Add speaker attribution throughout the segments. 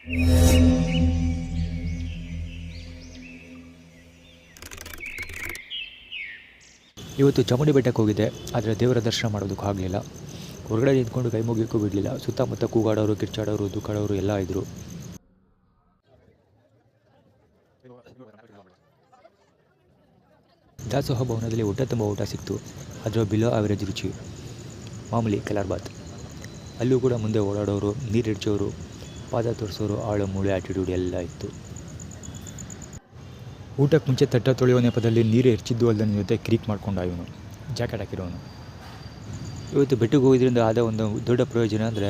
Speaker 1: ಇವತ್ತು ಚಾಮುಂಡಿ ಬೆಟ್ಟಕ್ಕೆ ಹೋಗಿದ್ದೆ, ಆದರೆ ದೇವರ ದರ್ಶನ ಮಾಡೋದಕ್ಕೂ ಆಗಲಿಲ್ಲ. ಹೊರಗಡೆ ನಿಂತ್ಕೊಂಡು ಕೈ ಮುಗಿಯೋಕ್ಕೂ ಬಿಡಲಿಲ್ಲ. ಸುತ್ತಮುತ್ತ ಕೂಗಾಡೋರು, ಕಿರ್ಚಾಡೋರು, ದುಃಖಾಡೋರು ಎಲ್ಲ ಇದ್ದರು. ದಾಸೋಹ ಭವನದಲ್ಲಿ ಊಟ ತುಂಬ ಊಟ ಸಿಕ್ತು, ಅದರ ಬಿಲೋ ಆವರೇಜ್ ರುಚಿ. ಮಾಮೂಲಿ ಕಲರ್ ಬಾತ್. ಅಲ್ಲೂ ಕೂಡ ಮುಂದೆ ಓಡಾಡೋರು, ನೀರು ಹಿಡ್ಚೋರು, ಪಾದ ತೋರಿಸೋರು, ಆಳು ಮೂಳೆ ಆ್ಯಟಿಟ್ಯೂಡ್ ಎಲ್ಲ ಇತ್ತು. ಊಟಕ್ಕೆ ಮುಂಚೆ ತಟ್ಟ ತೊಳೆಯೋ ನೆಪದಲ್ಲಿ ನೀರು ಹೆಚ್ಚಿದ್ದು ಅಲ್ಲದೆ ನನ್ನ ಜೊತೆ ಕ್ರೀಕ್ ಮಾಡ್ಕೊಂಡ ಇವನು, ಜಾಕೆಟ್ ಹಾಕಿರೋನು. ಇವತ್ತು ಬೆಟ್ಟಕ್ಕೆ ಹೋಗೋದ್ರಿಂದ ಆದ ಒಂದು ದೊಡ್ಡ ಪ್ರಯೋಜನ ಅಂದರೆ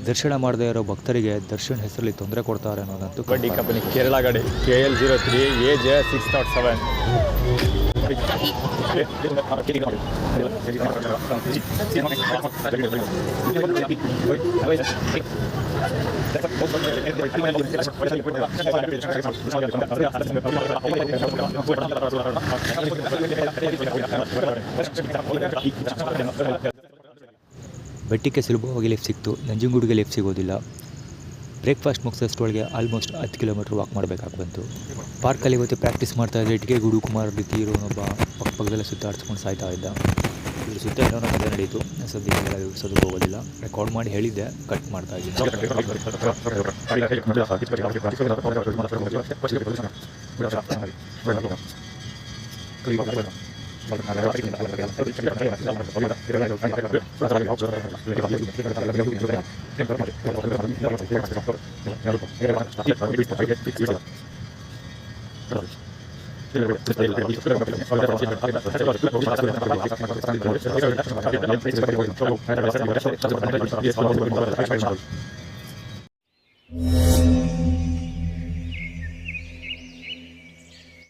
Speaker 1: ದರ್ಶನ ಮಾಡದೇ ಇರೋ ಭಕ್ತರಿಗೆ ದರ್ಶನ್ ಹೆಸರಲ್ಲಿ ತೊಂದರೆ ಕೊಡ್ತಾರೆ ಅನ್ನೋದಂತೂ.
Speaker 2: ಗಾಡಿ ಕಂಪನಿ ಕೇರಳ ಗಾಡಿ KL03 AJ 607.
Speaker 1: ಬೆಟ್ಟಕ್ಕೆ ಸುಲಭವಾಗಿ ಲಿಫ್ಟ್ ಸಿಕ್ತು, ನಂಜನಗೂಡಿಗೆ ಲಿಫ್ಟ್ ಸಿಗೋದಿಲ್ಲ. ಬ್ರೇಕ್ಫಾಸ್ಟ್ ಮುಗಿಸೋಷ್ಟೊಳಗೆ ಆಲ್ಮೋಸ್ಟ್ 10 ಕಿಲೋಮೀಟ್ರ್ ವಾಕ್ ಮಾಡಬೇಕಾಗಿ ಬಂತು. ಪಾರ್ಕಲ್ಲಿ ಇವತ್ತು ಪ್ರಾಕ್ಟೀಸ್ ಮಾಡ್ತಾಯಿದ್ದೆ. ಇಟ್ಗೆಗೂಡು ಕುಮಾರ್ ರೀತಿ ಇರೋನೊಬ್ಬ ಪಕ್ಕದಲ್ಲೇ ಸುತ್ತಾಡಿಸ್ಕೊಂಡು ಸಾಯ್ತಾ ಇದ್ದ. ಇದ್ರ ಸುತ್ತ ಏನೋ ಕಥೆ ನಡೀತು. ಸದ್ಯಕ್ಕೆಲ್ಲ ವಿವರಿಸೋದಕ್ಕೆ ಹೋಗೋದಿಲ್ಲ. ರೆಕಾರ್ಡ್ ಮಾಡಿ ಹೇಳಿದ್ದೆ, ಕಟ್ ಮಾಡ್ತಾ ಇದ್ದೀನಿ.